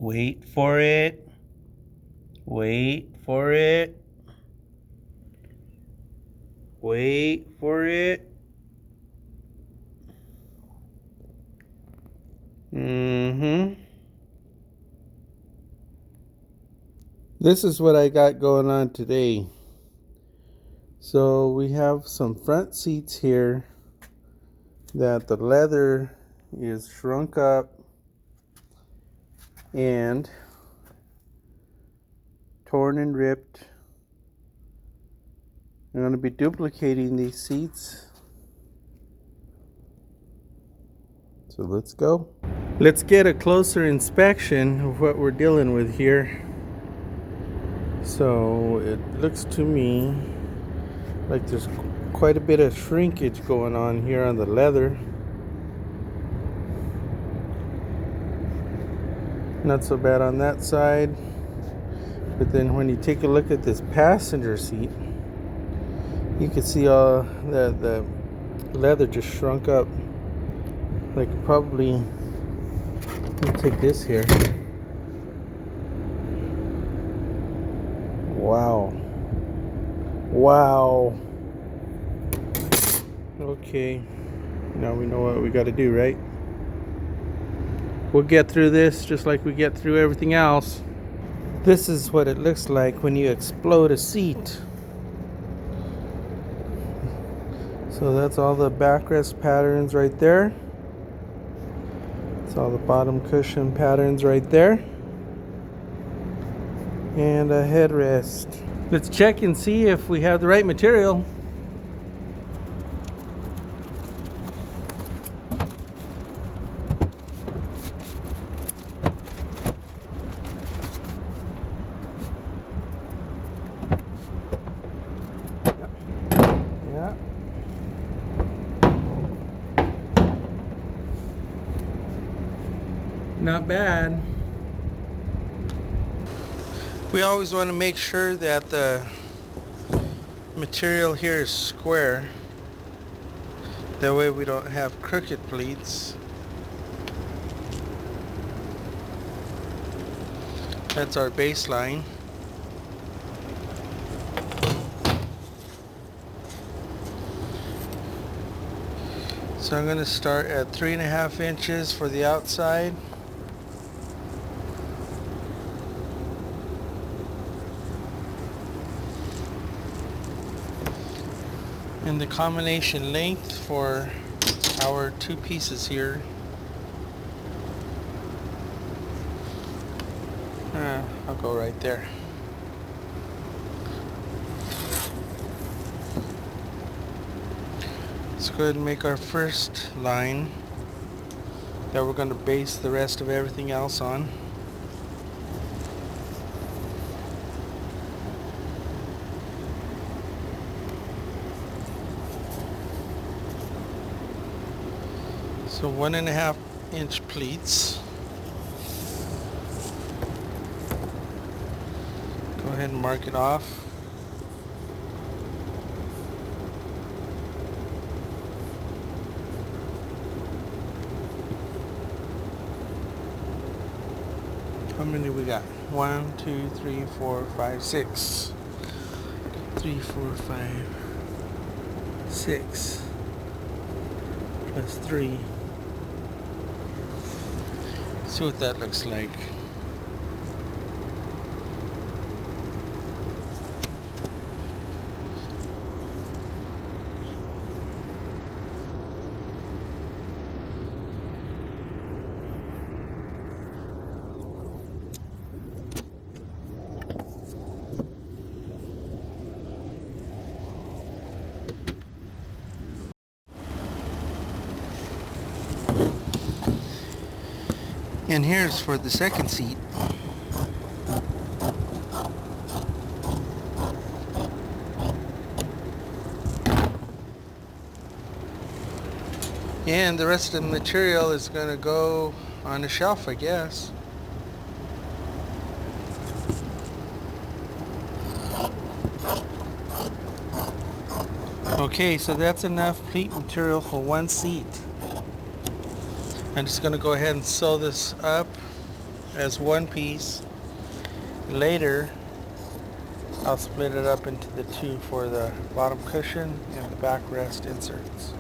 Wait for it. Wait for it. Wait for it. This is what I got going on today. So we have some front seats here that the leather is shrunk up and torn and ripped. I'm going to be duplicating these seats. So let's go. Let's get a closer inspection of what we're dealing with here. So it looks to me like there's quite a bit of shrinkage going on here on the leather. Not so bad on that side. But then when you take a look at this passenger seat, you can see all the leather just shrunk up. Like probably, let me take this here. Wow. Wow. Okay. Now we know what we got to do, right? We'll get through this just like we get through everything else. This is what it looks like when you explode a seat. So that's all the backrest patterns right there. That's all the bottom cushion patterns right there. And a headrest. Let's check and see if we have the right material. Yeah. Not bad. We always want to make sure that the material here is square. That way we don't have crooked pleats. That's our baseline. So I'm going to start at 3.5 inches for the outside. And the combination length for our two pieces here. I'll go right there. Let's go ahead and make our first line that we're going to base the rest of everything else on. So 1.5 inch pleats. Go ahead and mark it off. How many we got? 1, 2, 3, 4, 5, 6. 3, 4, 5, 6 plus 3. See what that looks like. And here's for the second seat. And the rest of the material is going to go on the shelf, I guess. Okay, so that's enough pleat material for one seat. I'm just going to go ahead and sew this up as one piece. Later, I'll split it up into the two for the bottom cushion and the backrest inserts.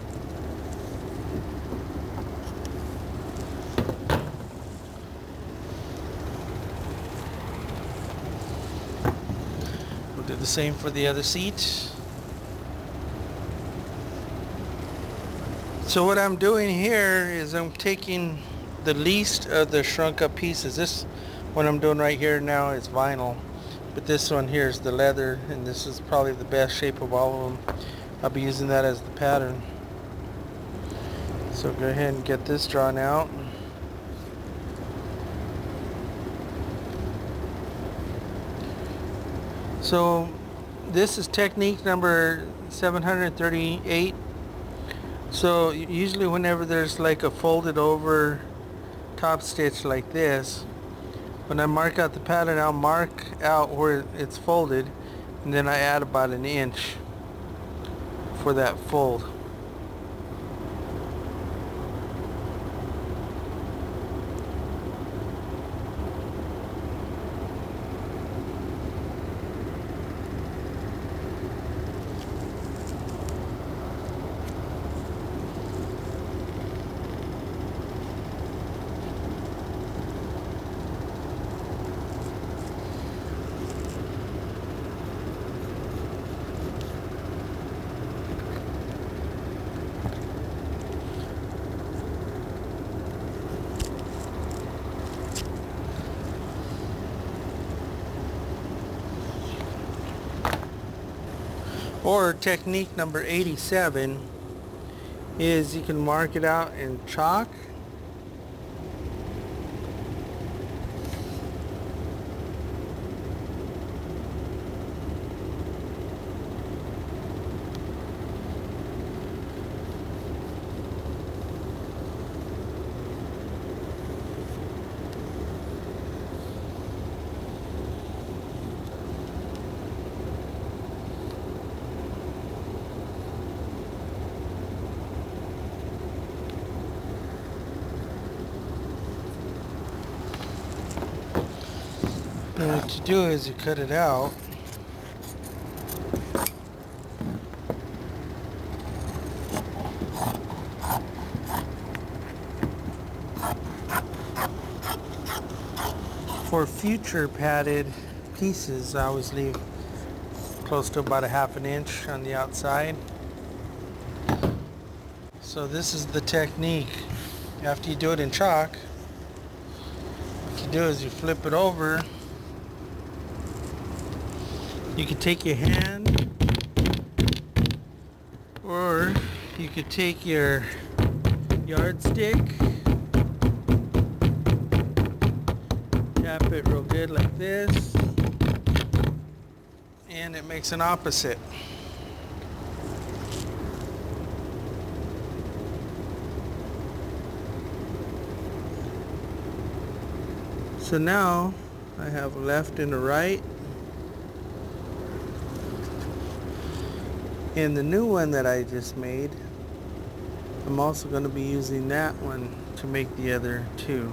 We'll do the same for the other seat. So what I'm doing here is I'm taking the least of the shrunk up pieces. This one I'm doing right here now is vinyl, but this one here is the leather, and this is probably the best shape of all of them. I'll be using that as the pattern. So go ahead and get this drawn out. So this is technique number 738. So usually whenever there's like a folded over top stitch like this, when I mark out the pattern, I'll mark out where it's folded, and then I add about an inch for that fold. Or technique number 87 is you can mark it out in chalk. And what you do is you cut it out. For future padded pieces, I always leave close to about a half an inch on the outside. So this is the technique. After you do it in chalk, what you do is you flip it over. You could take your hand, or you could take your yardstick, tap it real good like this, and it makes an opposite. So now I have a left and a right. And the new one that I just made, I'm also going to be using that one to make the other two.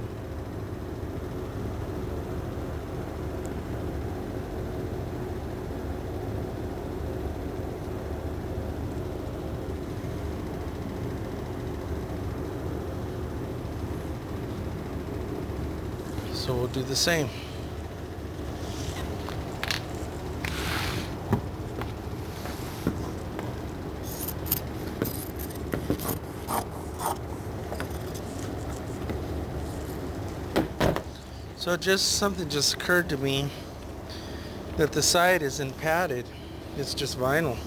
So we'll do the same. So something just occurred to me that the side isn't padded, it's just vinyl.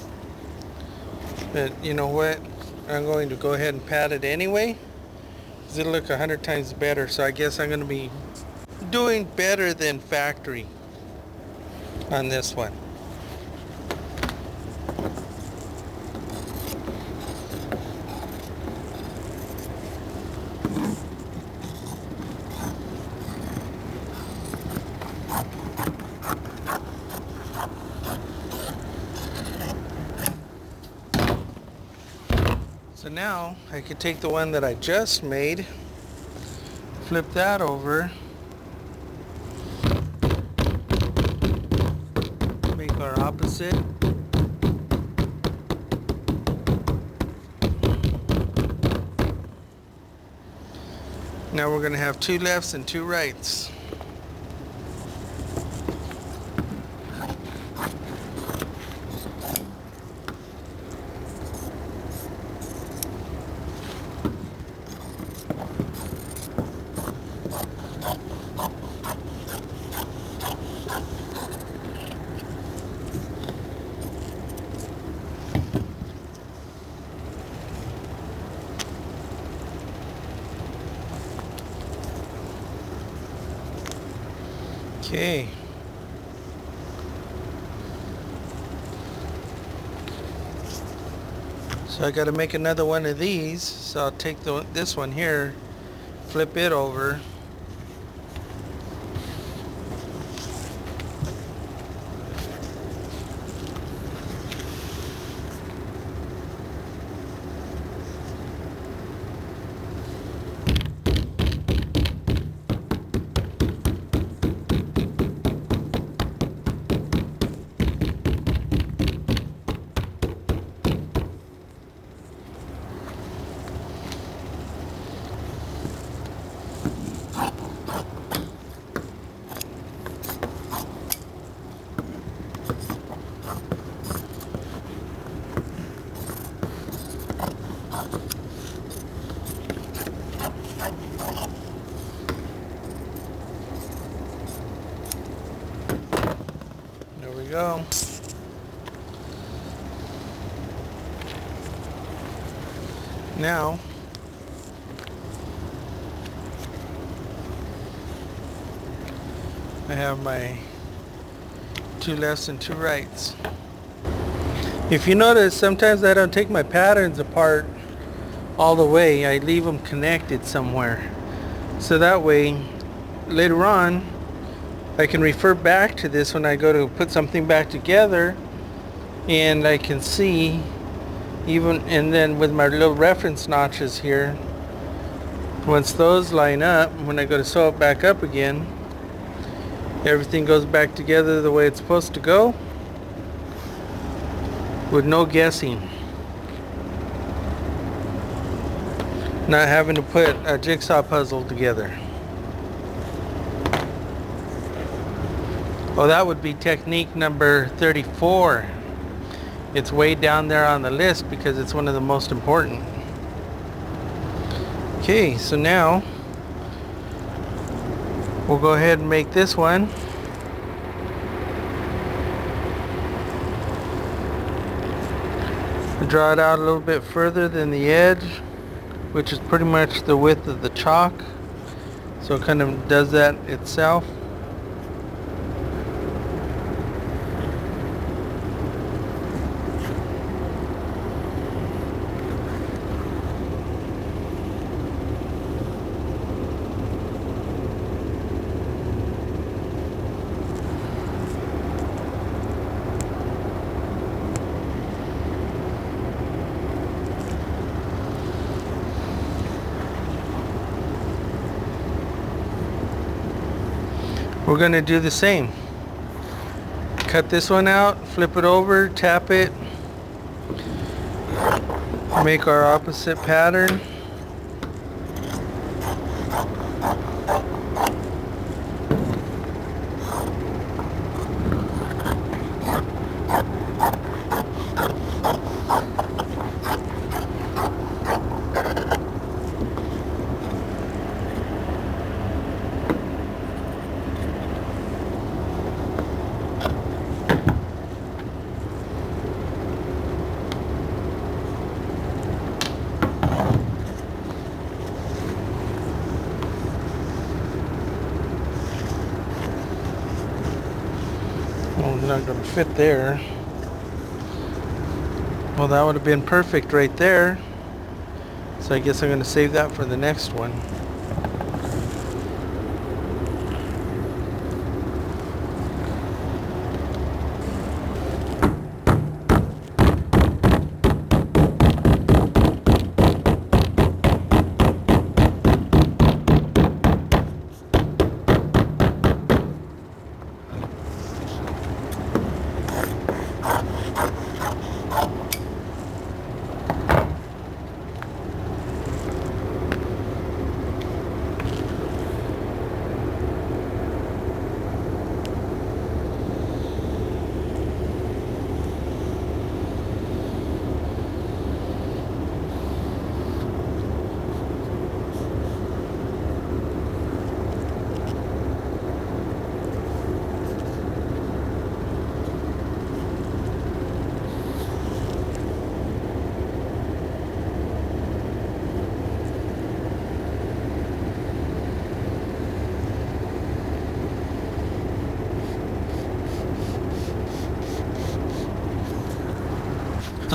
But you know what? I'm going to go ahead and pad it anyway, because it'll look 100 times better. So I guess I'm going to be doing better than factory on this one. So now I could take the one that I just made, flip that over, opposite. Now we're going to have 2 lefts and 2 rights. Okay. So I got to make another one of these. So I'll take this one here, flip it over. There we go. Now I have my 2 lefts and 2 rights. If you notice, sometimes I don't take my patterns apart all the way. I leave them connected somewhere. So that way, later on, I can refer back to this when I go to put something back together, and I can see even, and then with my little reference notches here, once those line up, when I go to sew it back up again, everything goes back together the way it's supposed to go, with no guessing. Not having to put a jigsaw puzzle together. Well, that would be technique number 34. It's way down there on the list because it's one of the most important. Okay, so now we'll go ahead and make this one. Draw it out a little bit further than the edge, which is pretty much the width of the chalk. So it kind of does that itself. We're going to do the same. Cut this one out, flip it over, tap it, make our opposite pattern. Well, it's not going to fit there. Well, that would have been perfect right there. So I guess I'm going to save that for the next one.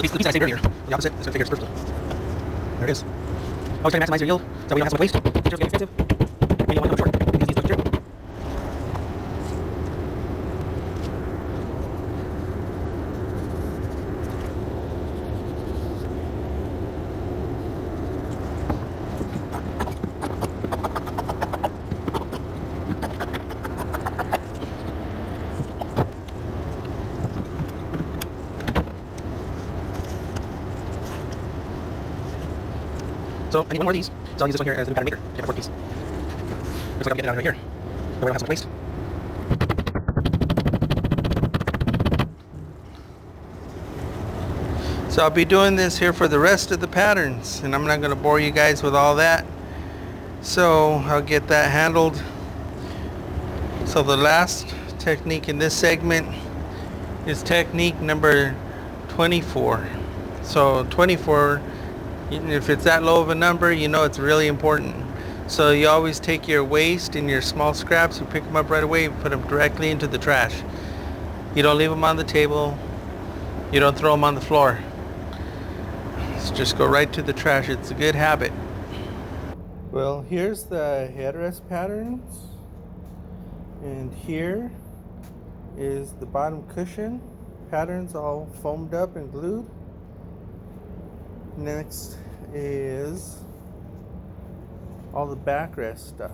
the piece that I saved earlier, the opposite, it's going to figure it's first. There it is. Always try to maximize your yield so we don't have so much waste. Materials get expensive, and you don't want to come short. These need to be material. So I need one more of these, so I'll use this one here as the new pattern maker. You have a fourth piece. Looks like I'm getting it out of here. That way I don't have so much waste. So I'll be doing this here for the rest of the patterns, and I'm not going to bore you guys with all that. So I'll get that handled. So the last technique in this segment is technique number 24. So 24, if it's that low of a number, you know it's really important. So you always take your waste and your small scraps, you pick them up right away, put them directly into the trash. You don't leave them on the table, you don't throw them on the floor. Just go right to the trash. It's a good habit. Well, here's the headrest patterns, and here is the bottom cushion patterns all foamed up and glued. Next is all the backrest stuff.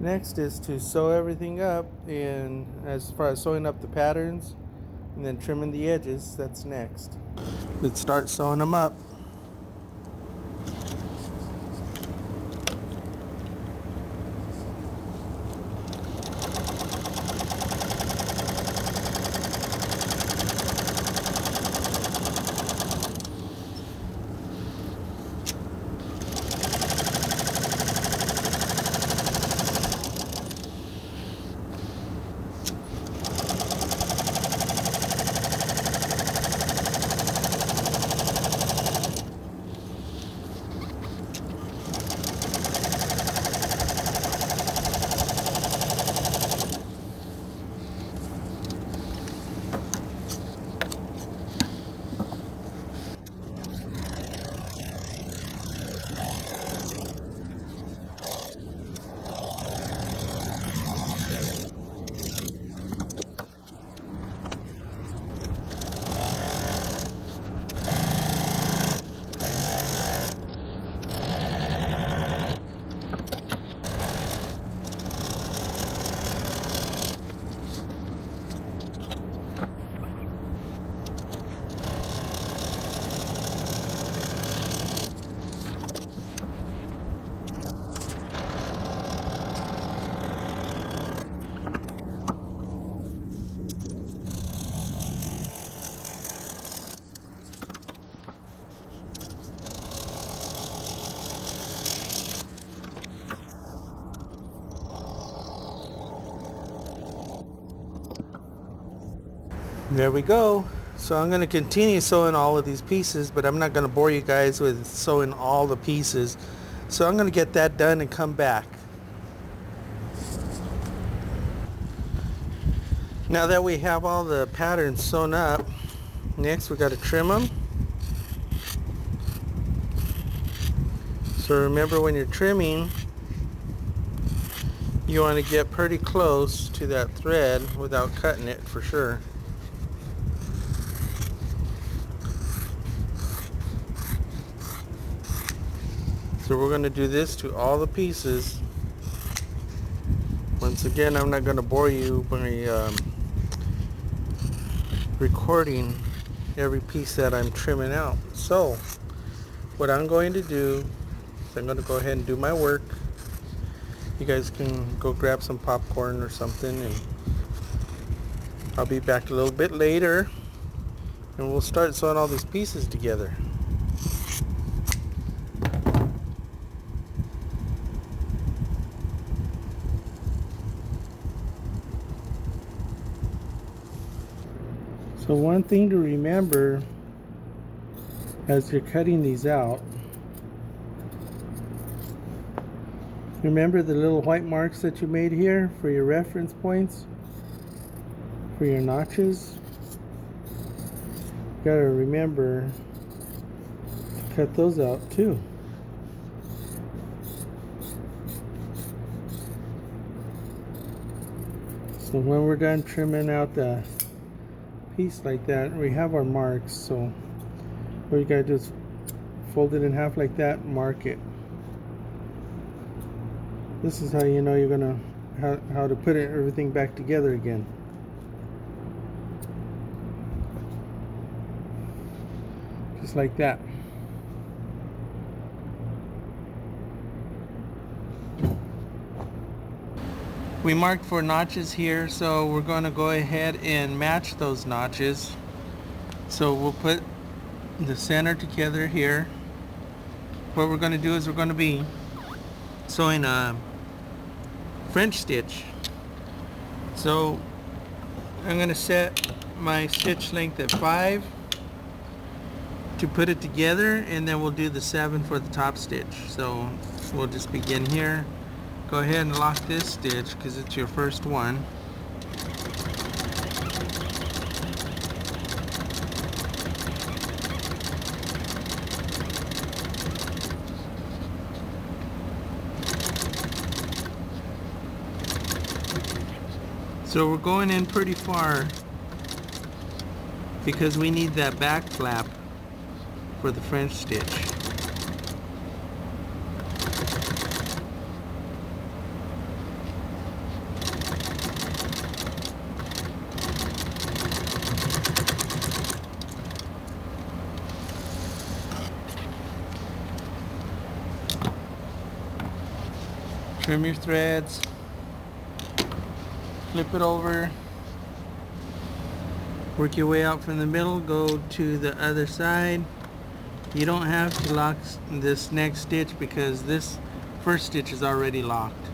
Next is to sew everything up, and as far as sewing up the patterns and then trimming the edges, that's next. Let's start sewing them up. There we go. So I'm going to continue sewing all of these pieces, but I'm not going to bore you guys with sewing all the pieces. So I'm going to get that done and come back. Now that we have all the patterns sewn up, next we got to trim them. So remember, when you're trimming, you want to get pretty close to that thread without cutting it for sure. So we're going to do this to all the pieces. Once again, I'm not going to bore you by recording every piece that I'm trimming out. So what I'm going to do is I'm going to go ahead and do my work. You guys can go grab some popcorn or something, and I'll be back a little bit later and we'll start sewing all these pieces together. So one thing to remember as you're cutting these out Remember the little white marks that you made here for your reference points, for your notches? You gotta remember to cut those out too. So when we're done trimming out the piece like that, we have our marks. So what you gotta do is fold it in half like that, mark it. This is how you know you're gonna how to put everything back together again. Just like that. We marked for notches here, so we're going to go ahead and match those notches. So we'll put the center together here. What we're going to do is we're going to be sewing a French stitch. So I'm going to set my stitch length at 5 to put it together, and then we'll do the 7 for the top stitch. So we'll just begin here. Go ahead and lock this stitch because it's your first one. So we're going in pretty far because we need that back flap for the French stitch. Trim your threads, flip it over, work your way out from the middle, go to the other side. You don't have to lock this next stitch because this first stitch is already locked.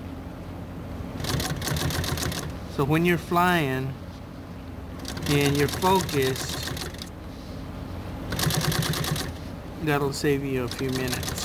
So when you're flying and you're focused, that'll save you a few minutes.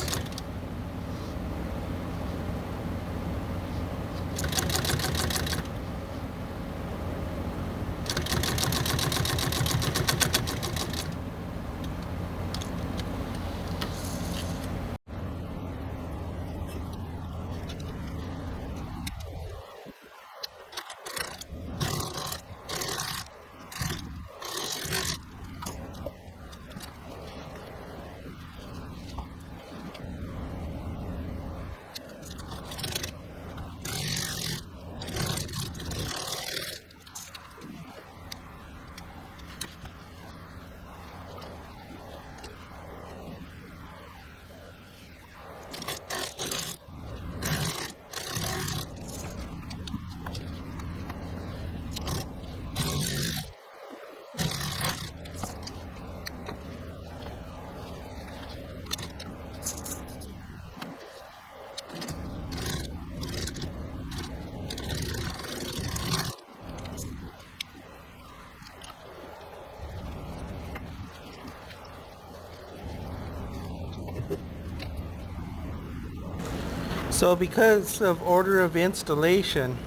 So because of order of installation,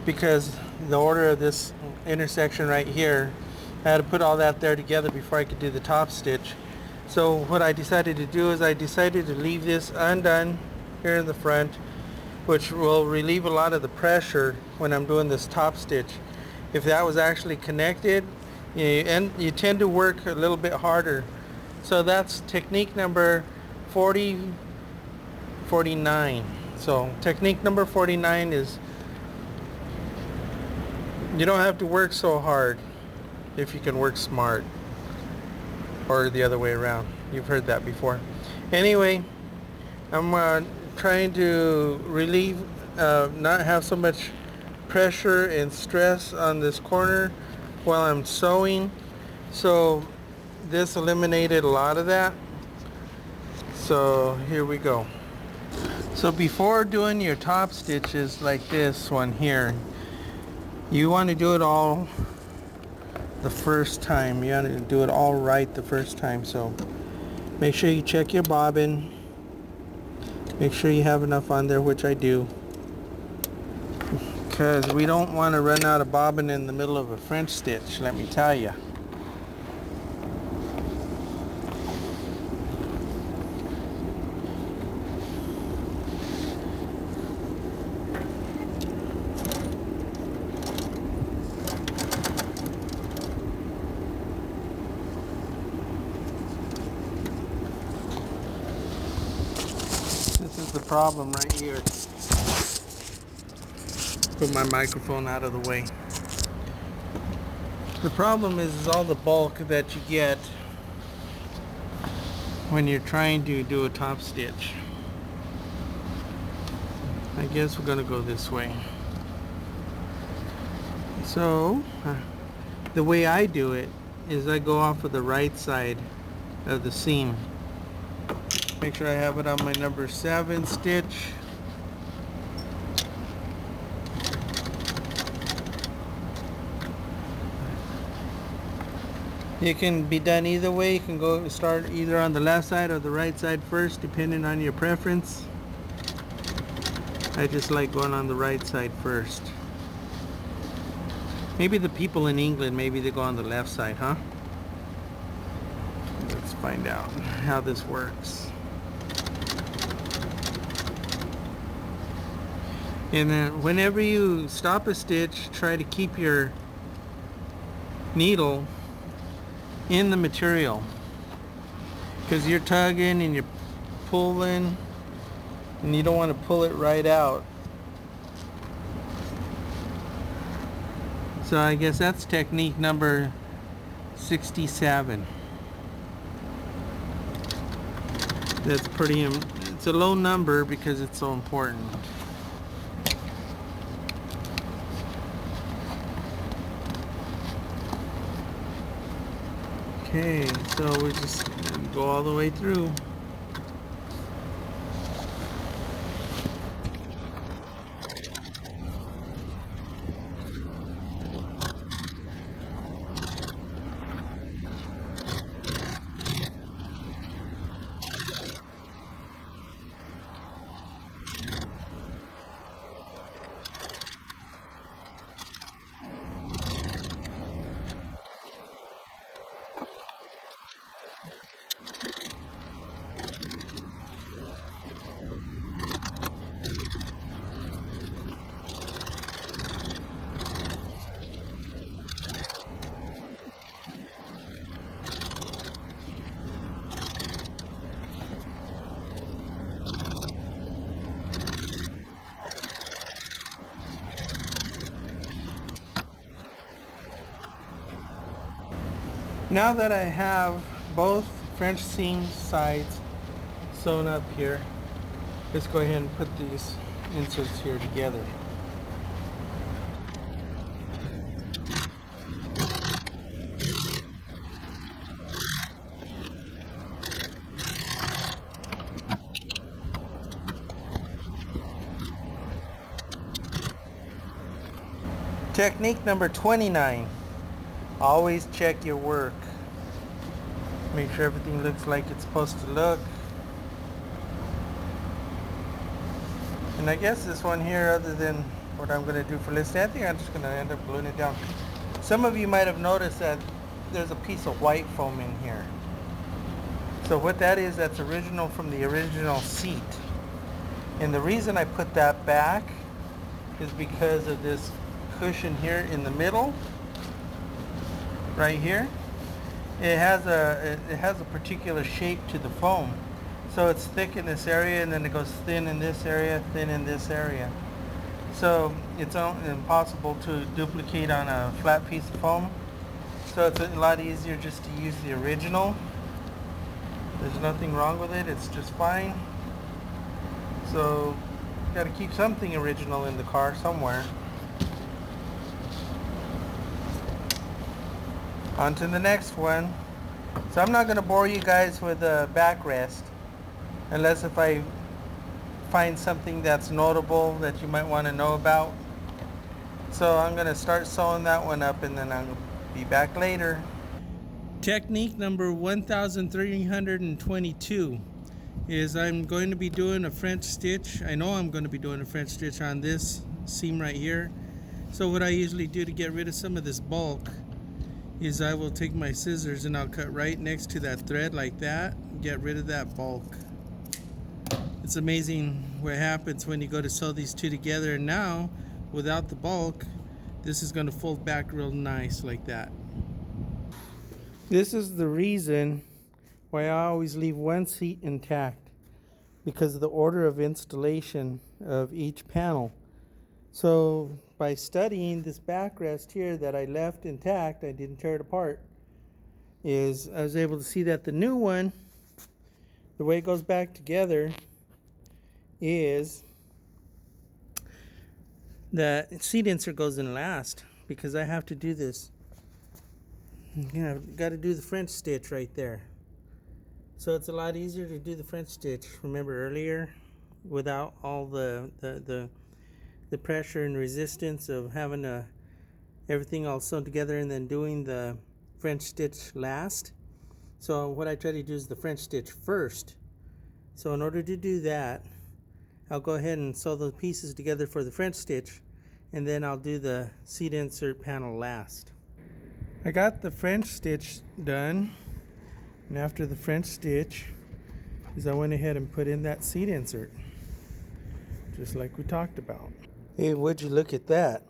because the order of this intersection right here, I had to put all that there together before I could do the top stitch. So what I decided to do is I decided to leave this undone here in the front, which will relieve a lot of the pressure when I'm doing this top stitch. If that was actually connected, you tend to work a little bit harder. So that's technique number 49. So technique number 49 is you don't have to work so hard if you can work smart, or the other way around. You've heard that before. Anyway, I'm trying to relieve, not have so much pressure and stress on this corner while I'm sewing. So this eliminated a lot of that. So here we go. So before doing your top stitches like this one here, you want to do it all the first time. You want to do it all right the first time. So make sure you check your bobbin. Make sure you have enough on there, which I do, because we don't want to run out of bobbin in the middle of a French stitch, let me tell you. This is the problem right here. Put my microphone out of the way. The problem is all the bulk that you get when you're trying to do a top stitch. I guess we're gonna go this way. So the way I do it is I go off of the right side of the seam. Make sure I have it on my number 7 stitch. It can be done either way. You can go start either on the left side or the right side first, depending on your preference. I just like going on the right side first. Maybe the people in England, maybe they go on the left side, huh? Let's find out how this works. And then whenever you stop a stitch, try to keep your needle in the material, because you're tugging and you're pulling and you don't want to pull it right out. So I guess that's technique number 67. That's pretty, it's a low number because it's so important. Okay, so we're just gonna go all the way through. Now that I have both French seam sides sewn up here, let's go ahead and put these inserts here together. Technique number 29. Always check your work. Make sure everything looks like it's supposed to look. And I guess this one here, other than what I'm going to do for listing, I think I'm just going to end up gluing it down. Some of you might have noticed that there's a piece of white foam in here. So what that is, that's original from the original seat. And the reason I put that back is because of this cushion here in the middle. Right here, it has a particular shape to the foam, so it's thick in this area and then it goes thin in this area, thin in this area. So it's impossible to duplicate on a flat piece of foam. So it's a lot easier just to use the original. There's nothing wrong with it. It's just fine. So you got to keep something original in the car somewhere. On to the next one. So I'm not going to bore you guys with a backrest unless if I find something that's notable that you might want to know about. So I'm going to start sewing that one up and then I'll be back later. Technique number 1322. is I'm going to be doing a French stitch. I know I'm going to be doing a French stitch on this seam right here. So what I usually do to get rid of some of this bulk is I will take my scissors and I'll cut right next to that thread like that, get rid of that bulk. It's amazing what happens when you go to sew these two together, and now without the bulk, this is going to fold back real nice like that. This is the reason why I always leave one seat intact, because of the order of installation of each panel. So by studying this backrest here that I left intact, I didn't tear it apart, is I was able to see that the new one, the way it goes back together is that seat insert goes in last, because I have to do this. I've got to do the French stitch right there. So it's a lot easier to do the French stitch, remember earlier, without all the pressure and resistance of having everything all sewn together and then doing the French stitch last. So what I try to do is the French stitch first. So in order to do that, I'll go ahead and sew the pieces together for the French stitch, and then I'll do the seat insert panel last. I got the French stitch done, and after the French stitch is I went ahead and put in that seat insert, just like we talked about. Hey, would you look at that?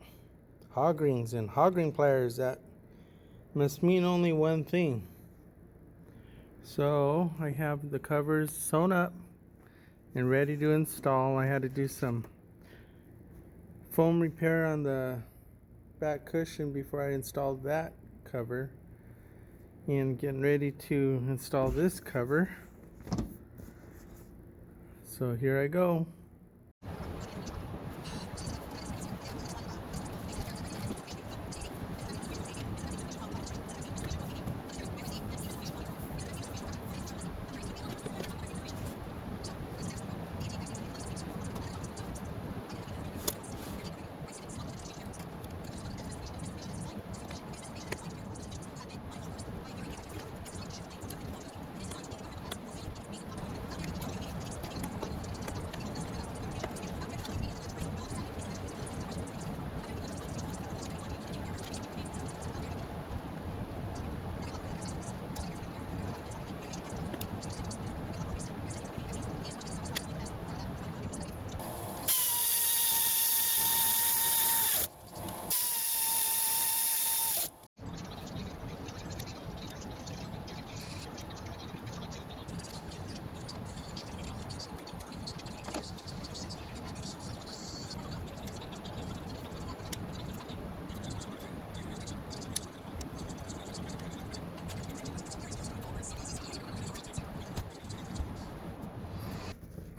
Hog rings and hog ring pliers. That must mean only one thing. So I have the covers sewn up and ready to install. I had to do some foam repair on the back cushion before I installed that cover, and getting ready to install this cover. So here I go.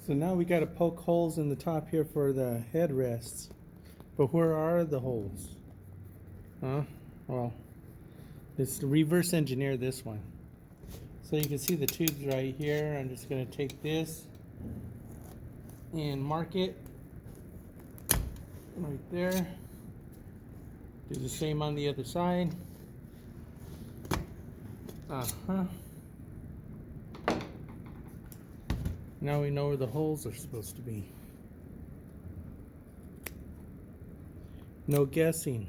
So now we got to poke holes in the top here for the headrests. But where are the holes? Well, let's reverse engineer this one. So you can see the tubes right here. I'm just going to take this and mark it right there. Do the same on the other side. Now we know where the holes are supposed to be. No guessing.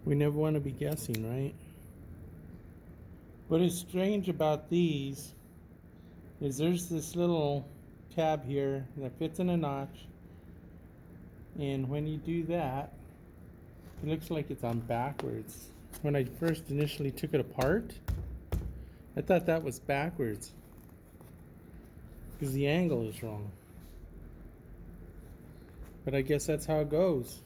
We never want to be guessing, right? What is strange about these is there's this little tab here that fits in a notch, and when you do that, it looks like it's on backwards. When I first initially took it apart, I thought that was backwards because the angle is wrong. But I guess that's how it goes.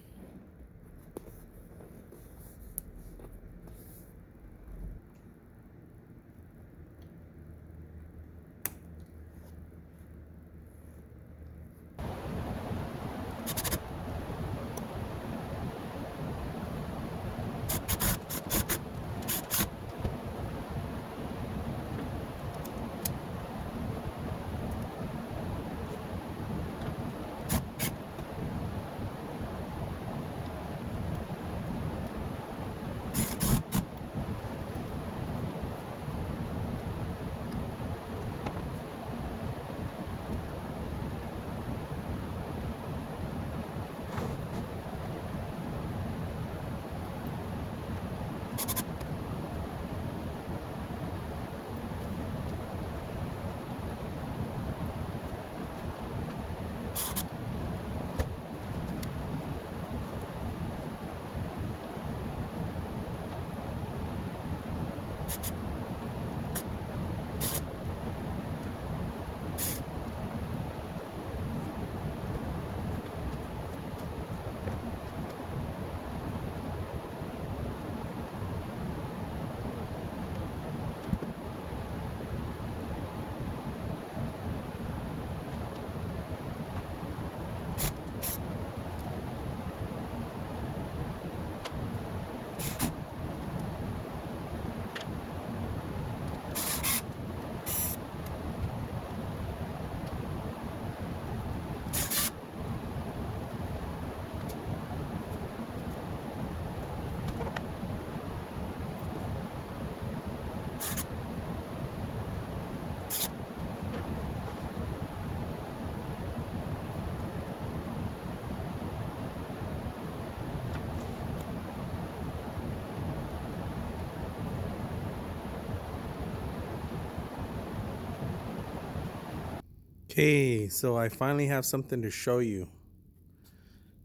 Okay, so I finally have something to show you.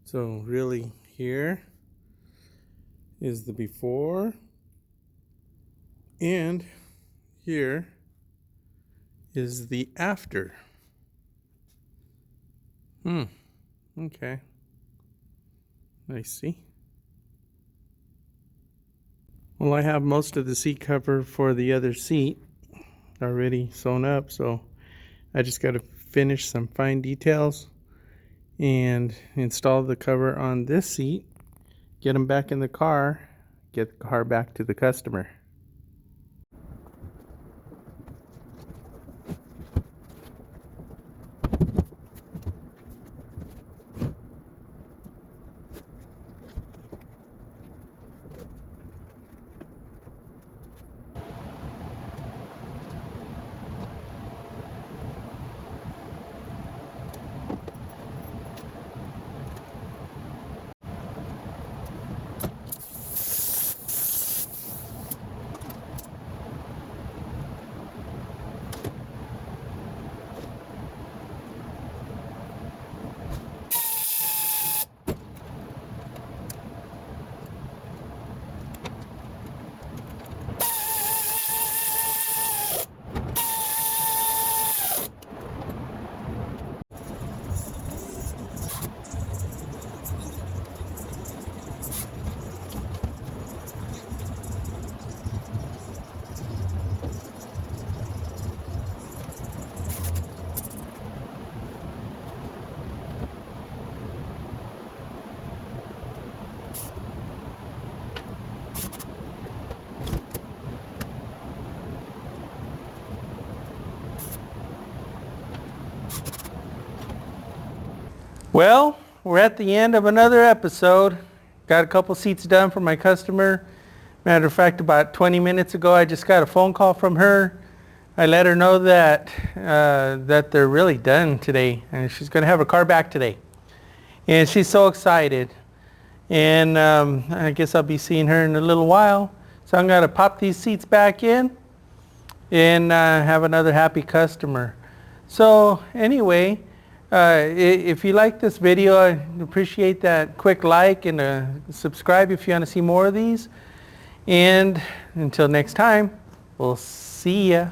So really, here is the before, and here is the after. Okay. I see. Well, I have most of the seat cover for the other seat already sewn up, so I just got to finish some fine details and install the cover on this seat, get them back in the car, get the car back to the customer. Well, we're at the end of another episode. Got a couple seats done for my customer. Matter of fact, about 20 minutes ago, I just got a phone call from her. I let her know that that they're really done today, and she's going to have her car back today. And she's so excited. And I guess I'll be seeing her in a little while. So I'm going to pop these seats back in and have another happy customer. So anyway, if you like this video, I appreciate that quick like and subscribe if you want to see more of these. And until next time, we'll see ya.